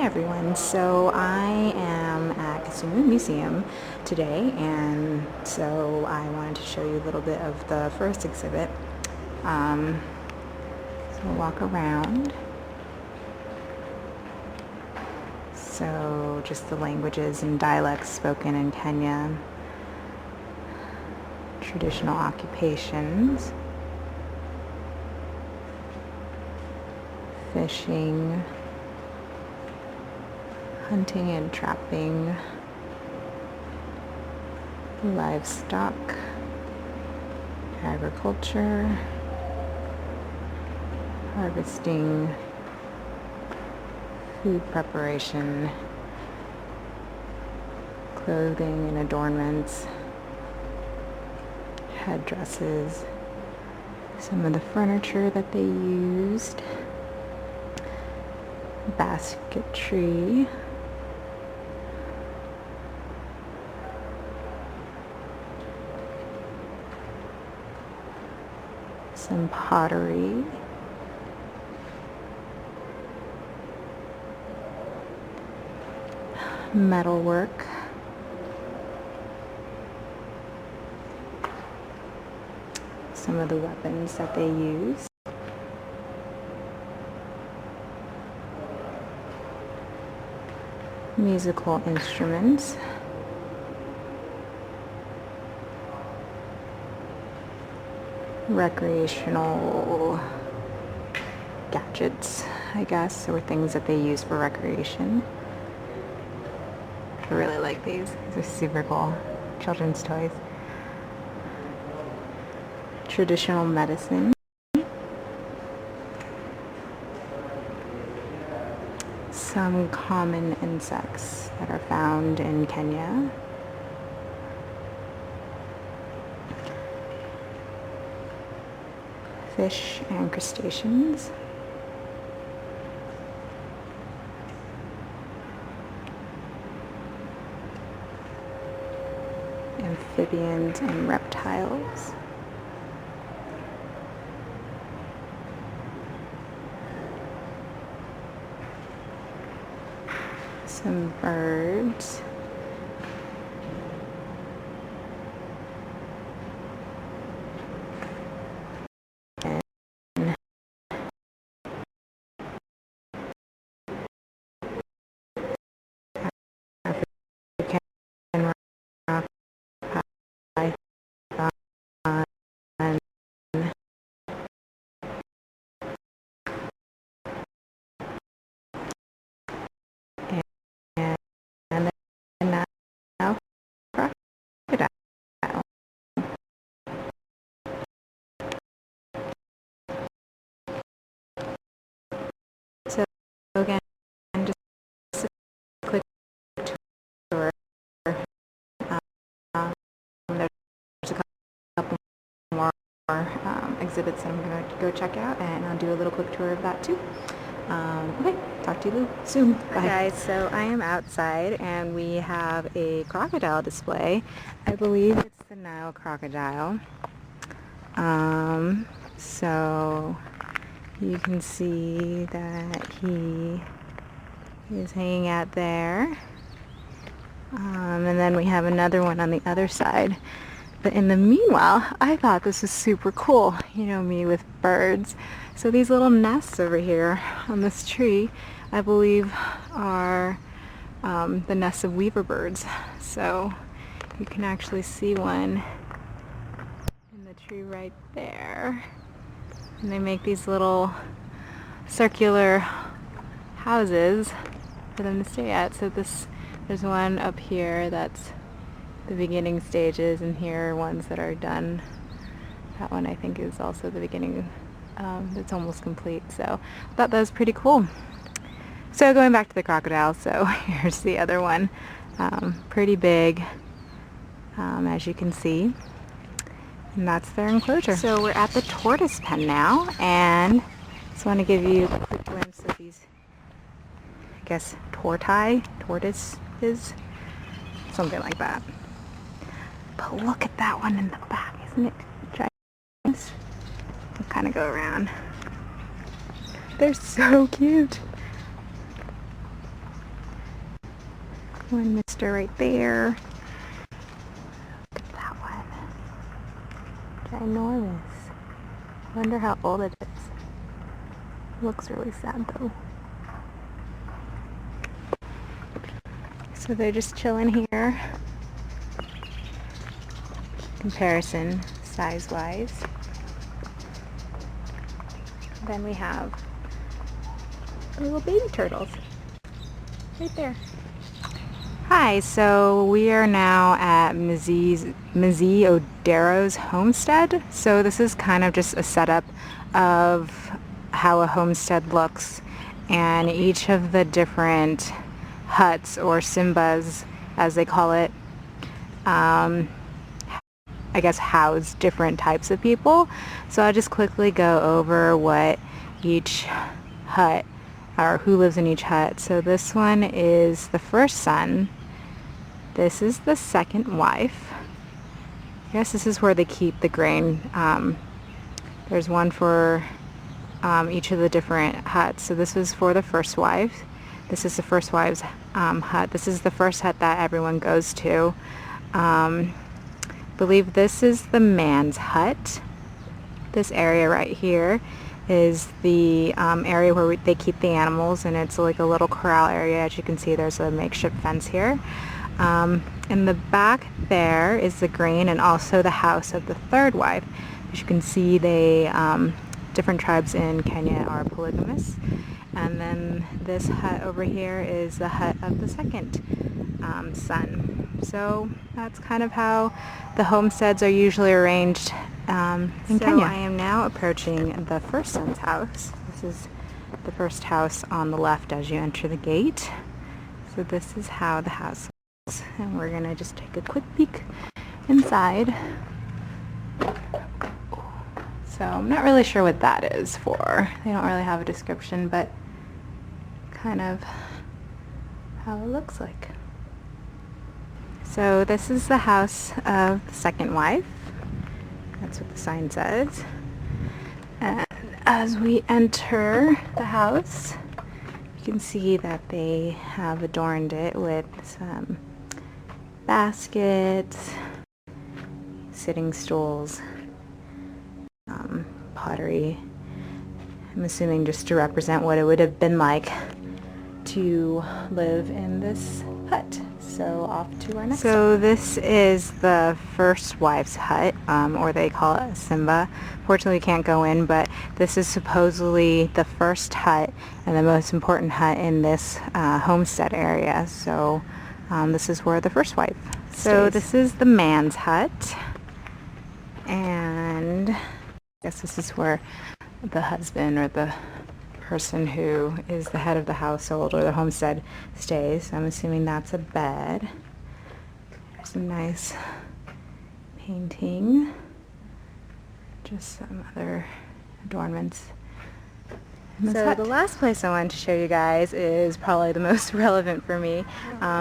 Everyone, so I am at Kisumu Museum today, and so I wanted to show you a little bit of the first exhibit. So we'll walk around. So just the languages and dialects spoken in Kenya, traditional occupations, fishing, hunting and trapping, livestock, agriculture, harvesting, food preparation, clothing and adornments, headdresses, some of the furniture that they used, basketry, some pottery, metalwork, some of the weapons that they use, musical instruments, recreational gadgets, I guess, or things that they use for recreation. I really like these. These are super cool. Children's toys. Traditional medicine. Some common insects that are found in Kenya. Fish and crustaceans. Amphibians and reptiles. Some birds. So again, just a quick tour. There's a couple more exhibits that I'm going to go check out, and I'll do a little quick tour of that too. Okay, talk to you soon. Bye. Hi guys, so I am outside and we have a crocodile display. I believe it's the Nile crocodile. So you can see that he is hanging out there. And then we have another one on the other side. But in the meanwhile, I thought this was super cool. You know me with birds. So these little nests over here on this tree, I believe are the nests of weaver birds. So you can actually see one in the tree right there. And they make these little circular houses for them to stay at. So there's one up here that's the beginning stages, and here are ones that are done. That one I think is also the beginning, it's almost complete. So I thought that was pretty cool. So going back to the crocodile, so here's the other one. Pretty big, as you can see. And that's their enclosure. So we're at the tortoise pen now, and just want to give you a quick glimpse of these, I guess, tortoises, something like that. But look at that one in the back, isn't it giant? We'll kind of go around. They're so cute. One mister right there. Look at that one. Ginormous. I wonder how old it is. Looks really sad though. So they're just chilling here. Comparison size-wise. Then we have little baby turtles right there. Hi, so we are now at Mizzy Odero's homestead. So this is kind of just a setup of how a homestead looks, and each of the different huts, or simbas as they call it, I guess house different types of people. So I'll just quickly go over what each hut, or who lives in each hut. So this one is the first son. This is the second wife. I guess this is where they keep the grain. There's one for each of the different huts. So this is for the first wife. This is the first wife's hut. This is the first hut that everyone goes to. I believe this is the man's hut. This area right here is the area where they keep the animals, and it's like a little corral area. As you can see, there's a makeshift fence here. In the back there is the grain, and also the house of the third wife. As you can see, they different tribes in Kenya are polygamous. And then this hut over here is the hut of the second son. So that's kind of how the homesteads are usually arranged in Kenya. I am now approaching the first son's house. This is the first house on the left as you enter the gate. So this is how the house looks, and we're gonna just take a quick peek inside. So I'm not really sure what that is for. They don't really have a description, but kind of how it looks like. So this is the house of the second wife. That's what the sign says. And as we enter the house, you can see that they have adorned it with some baskets, sitting stools, pottery. I'm assuming just to represent what it would have been like to live in this hut. So off to our next. So this is the first wife's hut, or they call it a simba. Fortunately, we can't go in, but this is supposedly the first hut and the most important hut in this homestead area. So this is where the first wife stays. So this is the man's hut, and I guess this is where the husband or the person who is the head of the household or the homestead stays. I'm assuming that's a bed. There's some nice painting. Just some other adornments. So the last place I wanted to show you guys is probably the most relevant for me.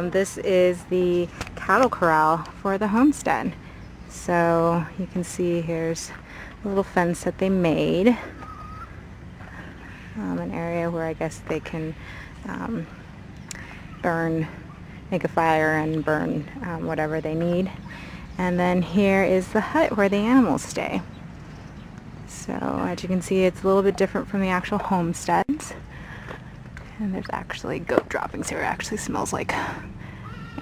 This is the cattle corral for the homestead. So you can see here's a little fence that they made. An area where I guess they can make a fire and burn whatever they need. And then here is the hut where the animals stay. So as you can see, it's a little bit different from the actual homesteads. And there's actually goat droppings here. It actually smells like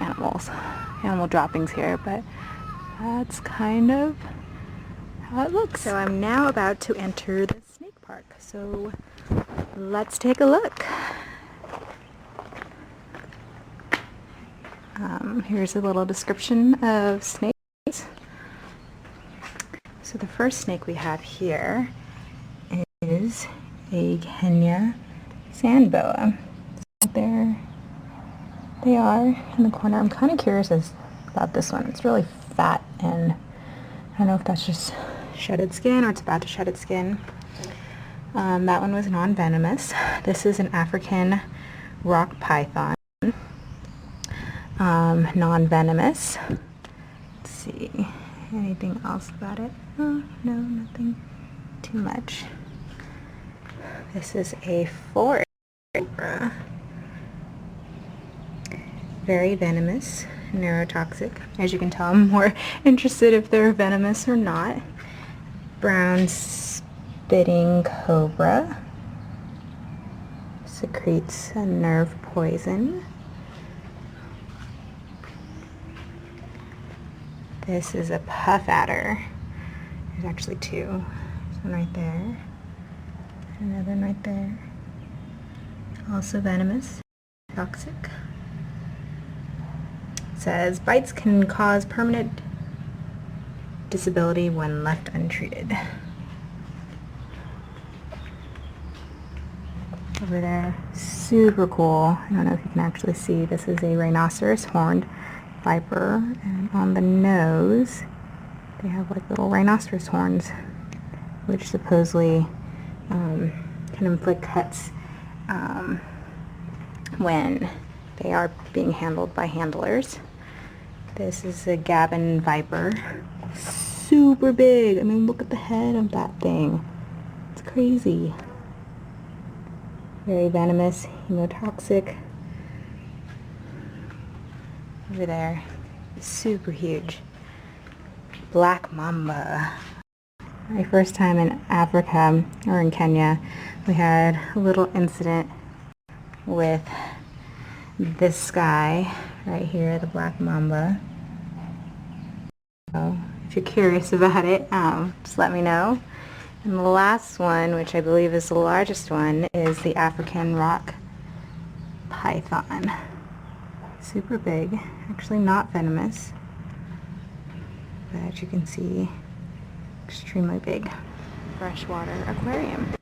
animal droppings here, but that's kind of how it looks. So I'm now about to enter the snake park. So let's take a look. Here's a little description of snakes. So the first snake we have here is a Kenya sand boa. So there they are in the corner. I'm kind of curious about this one. It's really fat, and I don't know if that's just shedded skin or it's about to shed its skin. That one was non-venomous. This is an African rock python. Non-venomous. Let's see. Anything else about it? Oh, no, nothing too much. This is a forest cobra. very venomous, neurotoxic. As you can tell, I'm more interested if they're venomous or not. Brown spitting cobra secretes a nerve poison. This is a puff adder. There's actually two. There's one right there. Another one right there. Also venomous, toxic. It says bites can cause permanent disability when left untreated. Over there, super cool. I don't know if you can actually see. This is a rhinoceros horned viper, and on the nose they have like little rhinoceros horns, which supposedly can inflict cuts when they are being handled by handlers. This is a Gabon viper. Super big. I mean, look at the head of that thing. It's crazy. Very venomous, hemotoxic. Over there, super huge. Black mamba. My first time in Africa, or in Kenya, we had a little incident with this guy right here, the black mamba. So if you're curious about it, just let me know. And the last one, which I believe is the largest one, is the African rock python. Super big, actually not venomous, but as you can see, extremely big. Freshwater aquarium.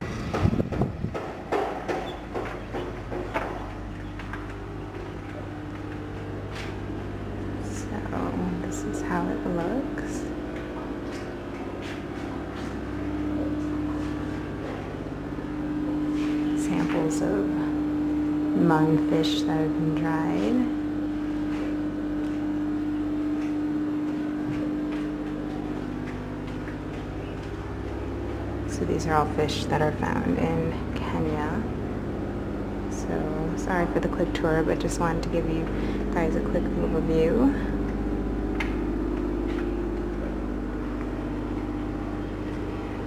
So this is how it looks. Samples of lungfish that have been dried. So these are all fish that are found in Kenya. So sorry for the quick tour, but just wanted to give you guys a quick overview.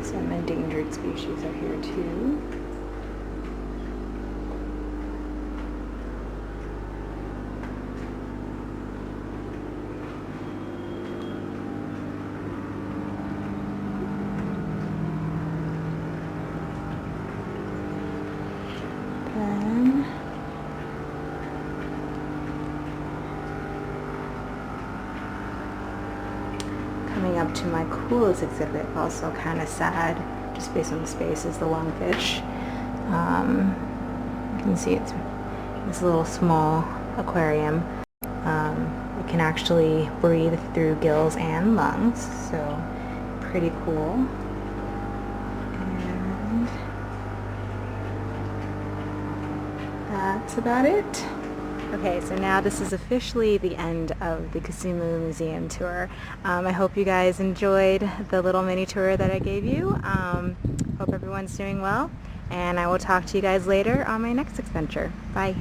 Some endangered species are here too. Coming up to my coolest exhibit, also kind of sad, just based on the space, is the lungfish. You can see it's this little small aquarium. It can actually breathe through gills and lungs, so pretty cool. And that's about it. Okay, so now this is officially the end of the Kisumu Museum tour. I hope you guys enjoyed the little mini tour that I gave you. Hope everyone's doing well, and I will talk to you guys later on my next adventure. Bye.